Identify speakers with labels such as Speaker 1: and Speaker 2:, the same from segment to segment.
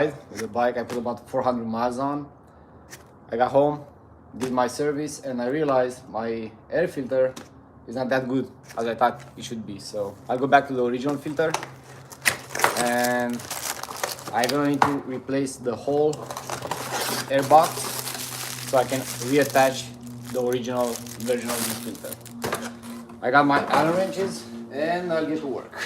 Speaker 1: With the bike, I put about 400 miles on. I got home, did my service, and I realized my air filter is not that good as I thought it should be. So I'll go back to the original filter, and I'm gonna need to replace the whole air box so I can reattach the original version of this filter. I got my Allen wrenches, and I'll get to work.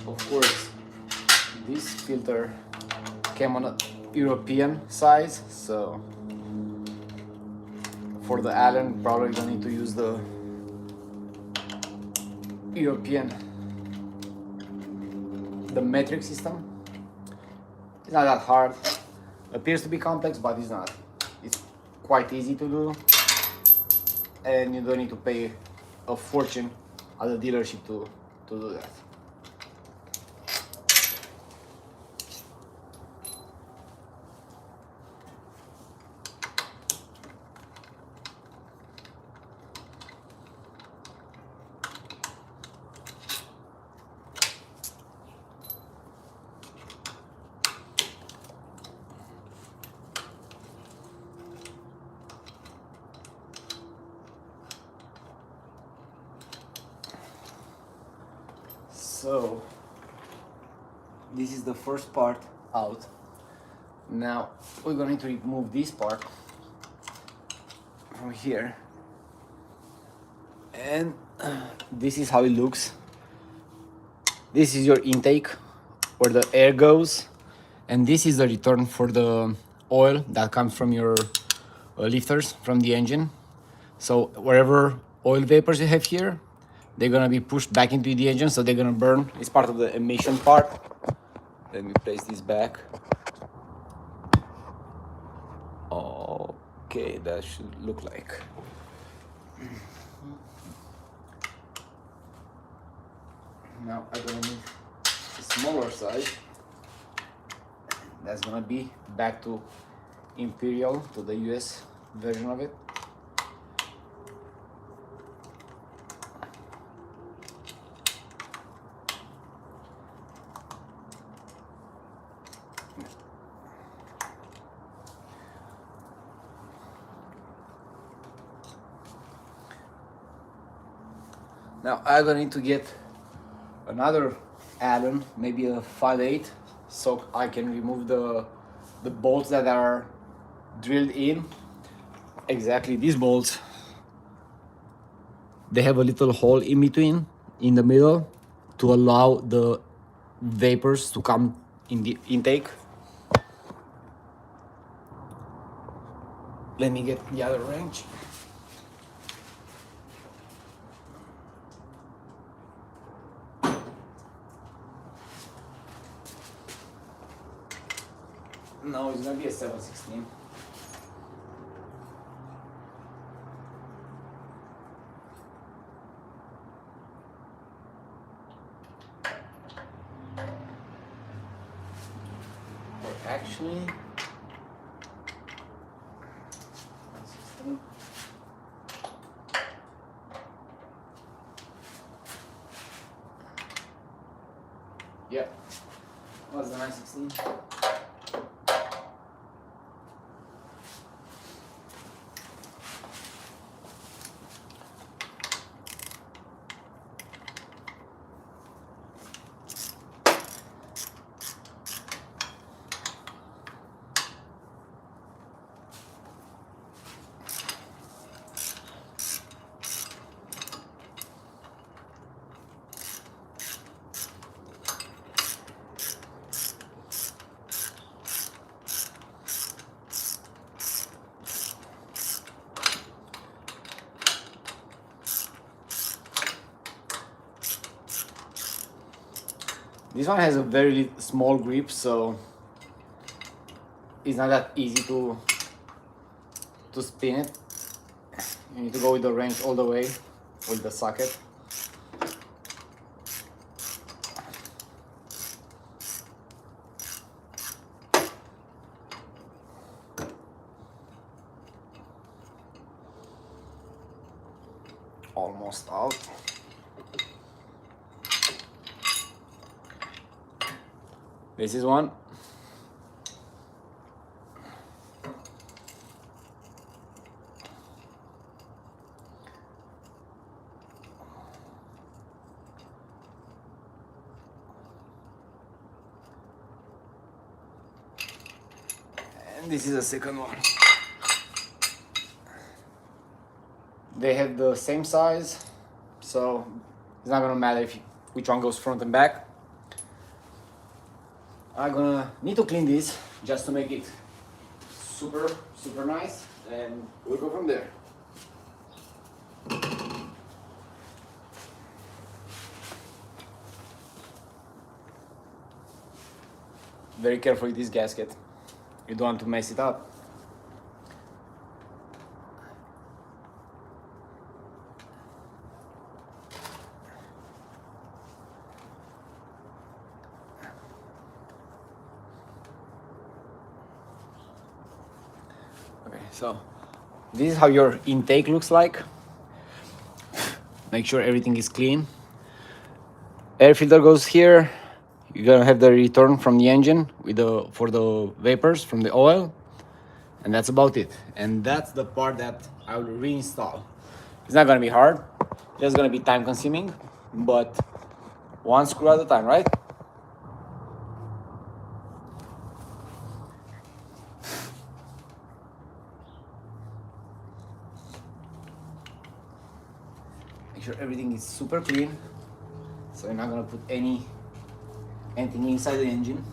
Speaker 1: Of course, this filter came on a European size, so for the Allen, probably gonna need to use the European, the metric system. It's not that hard. Appears to be complex, but it's not. It's quite easy to do, and you don't need to pay a fortune at the dealership to do that. So this is the first part out. Now we're going to remove this part from here, and this is how it looks. This is your intake where the air goes, and this is the return for the oil that comes from your lifters from the engine. So wherever oil vapors you have here, they're gonna be pushed back into the engine, so they're gonna burn. It's part of the emission part. Let me place this back. Okay, that should look like. Now I'm gonna need a smaller size. That's gonna be back to Imperial, to the US version of it. Now I'm gonna need to get another Allen, maybe a 5/8, so I can remove the bolts that are drilled in. Exactly, these bolts, they have a little hole in between, in the middle, to allow the vapors to come in the intake. Let me get the other wrench. No, it's gonna be a 7/16. Or actually, 9/16. Yeah, what's the 9/16? This one has a very small grip, so it's not that easy to spin it. You need to go with the wrench all the way with the socket. Almost out. This is one. And this is the second one. They have the same size, so it's not gonna matter which one goes front and back. I'm gonna need to clean this just to make it super nice, and we'll go from there. Very careful with this gasket. You don't want to mess it up. Okay, so this is how your intake looks like. Make sure everything is clean. Air filter goes here. You're gonna have the return from the engine for the vapors from the oil, and that's about it. And that's the part that I will reinstall. It's not gonna be hard, just gonna be time consuming, but one screw at a time, right? Make sure everything is super clean, so you're not gonna put anything inside the engine.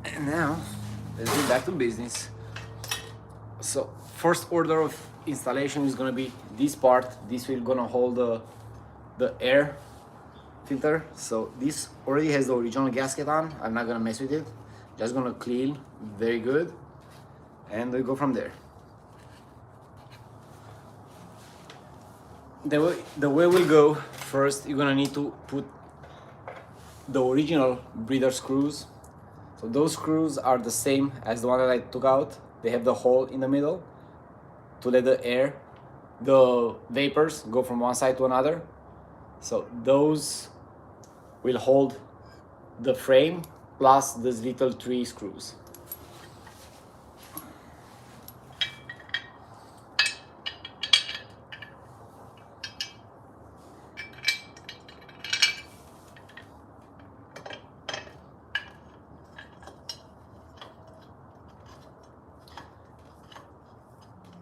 Speaker 1: And now let's get back to business. So first order of installation is gonna be this part. This will gonna hold the air filter. So this already has the original gasket on. I'm not gonna mess with it. Just gonna clean very good, and we go from there. The way we'll go, first you're gonna need to put the original breather screws. So those screws are the same as the one that I took out. They have the hole in the middle to let the vapors go from one side to another. So those will hold the frame plus these little 3 screws.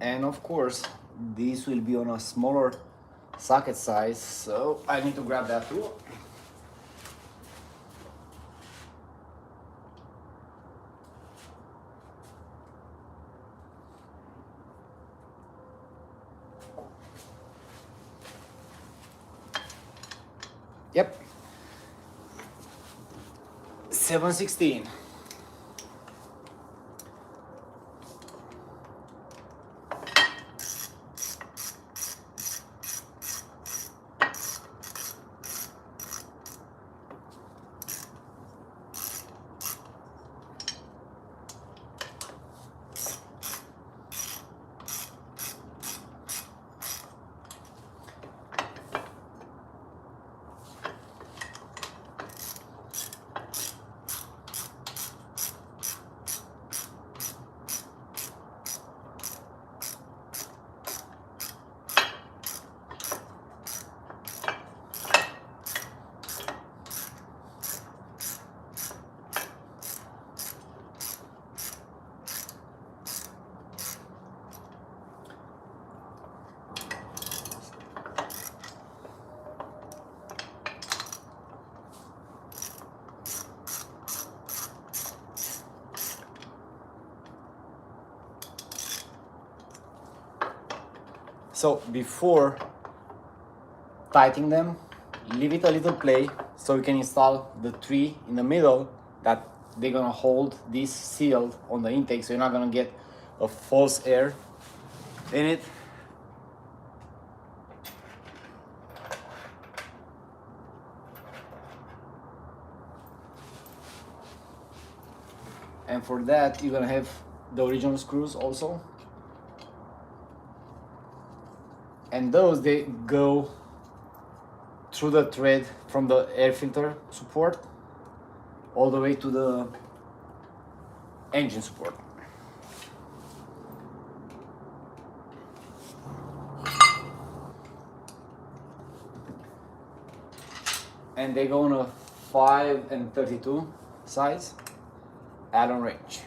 Speaker 1: And of course, this will be on a smaller socket size, so I need to grab that tool. Yep. 7/16. So before tightening them, leave it a little play so you can install the 3 in the middle that they're gonna hold this sealed on the intake, so you're not gonna get a false air in it. And for that, you're gonna have the original screws also. And those, they go through the thread from the air filter support all the way to the engine support. And they go on a 5 and 32 size Allen wrench.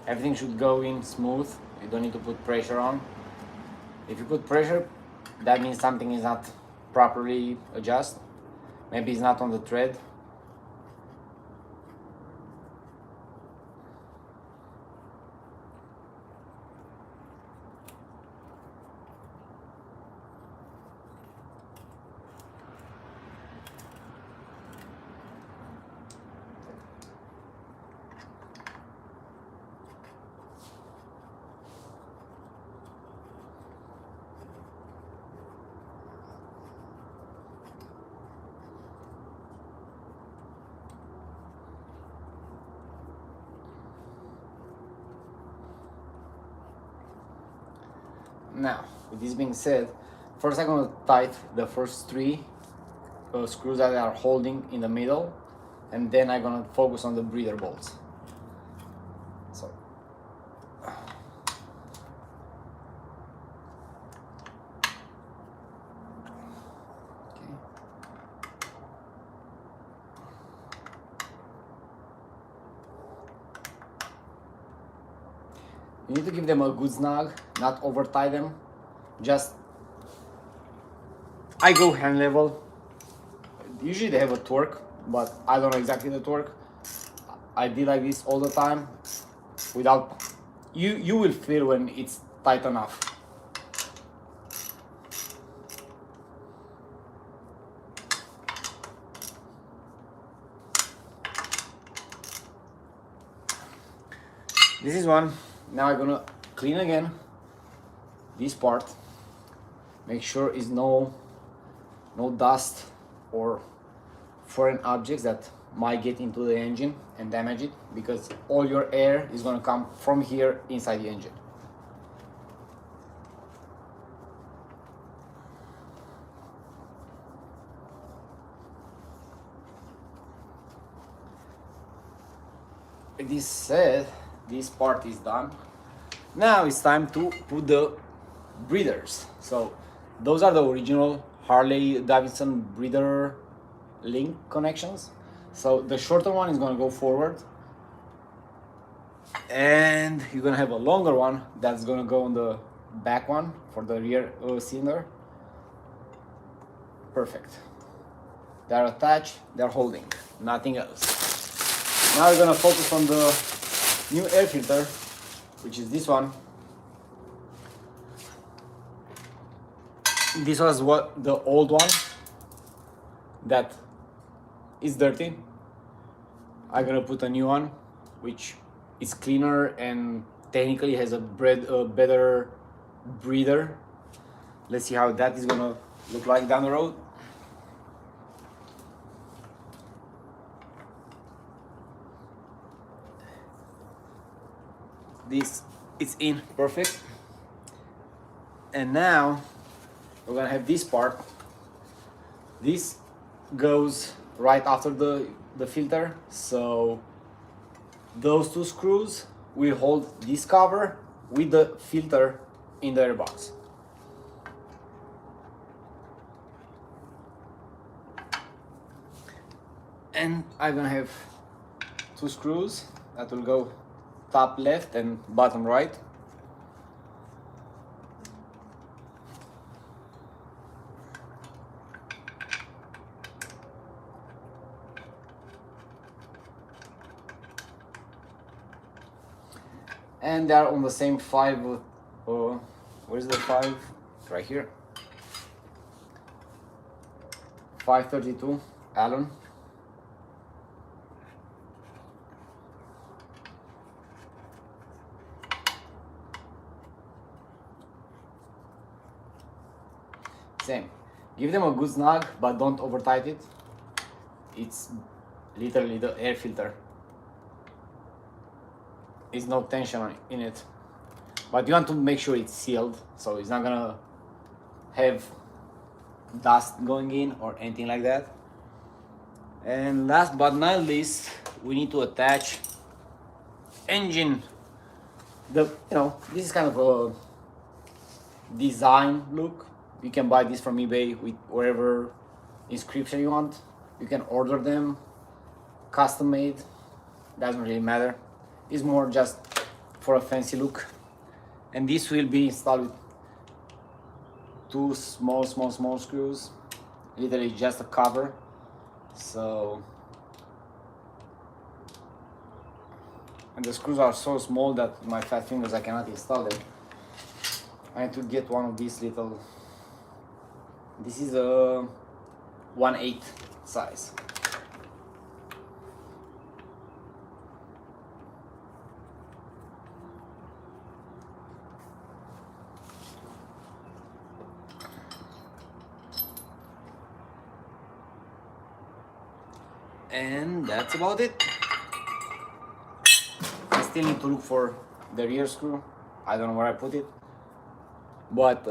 Speaker 1: Everything should go in smooth. You don't need to put pressure on. If you put pressure, that means something is not properly adjusted. Maybe it's not on the thread. Now, with this being said, first I'm going to tighten the first 3 screws that are holding in the middle, and then I'm going to focus on the breather bolts. So, you need to give them a good snug, not over tie them. Just, I go hand level. Usually they have a torque, but I don't know exactly the torque. I did like this all the time. Without, you will feel when it's tight enough. This is one. Now I'm gonna clean again this part. Make sure is no dust or foreign objects that might get into the engine and damage it, because all your air is gonna come from here inside the engine. This said, this part is done. Now it's time to put the breathers. So those are the original Harley Davidson breather link connections. So the shorter one is going to go forward, and you're going to have a longer one that's going to go on the back one for the rear cylinder. Perfect. They're attached, they're holding, nothing else. Now we're going to focus on the new air filter, which is this one. This was what the old one that is dirty. I'm gonna put a new one, which is cleaner and technically has a better breather. Let's see how that is gonna look like down the road. This is in perfect, and now we're gonna have this part. This goes right after the filter, so those 2 screws will hold this cover with the filter in the airbox. And I'm gonna have 2 screws that will go top left and bottom right. And they are on the same 5, where's the 5? Right here. 532 Allen. Same. Give them a good snug, but don't over tight it. it's literally the air filter. There's no tension in it, but you want to make sure it's sealed so it's not gonna have dust going in or anything like that. And last but not least, we need to attach engine. This is kind of a design look. You can buy this from eBay with whatever inscription you want. You can order them custom made, doesn't really matter. It's more just for a fancy look. And this will be installed with two small screws, literally just a cover. So, and the screws are so small that with my fat fingers I cannot install them. I need to get one of these little, this is a 1/8 size. And that's about it. I still need to look for the rear screw. I don't know where I put it, but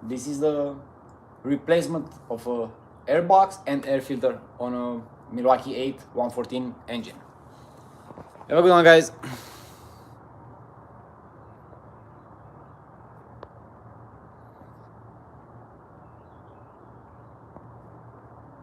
Speaker 1: this is the replacement of a air box and air filter on a Milwaukee 8 114 engine. Have a good one, guys.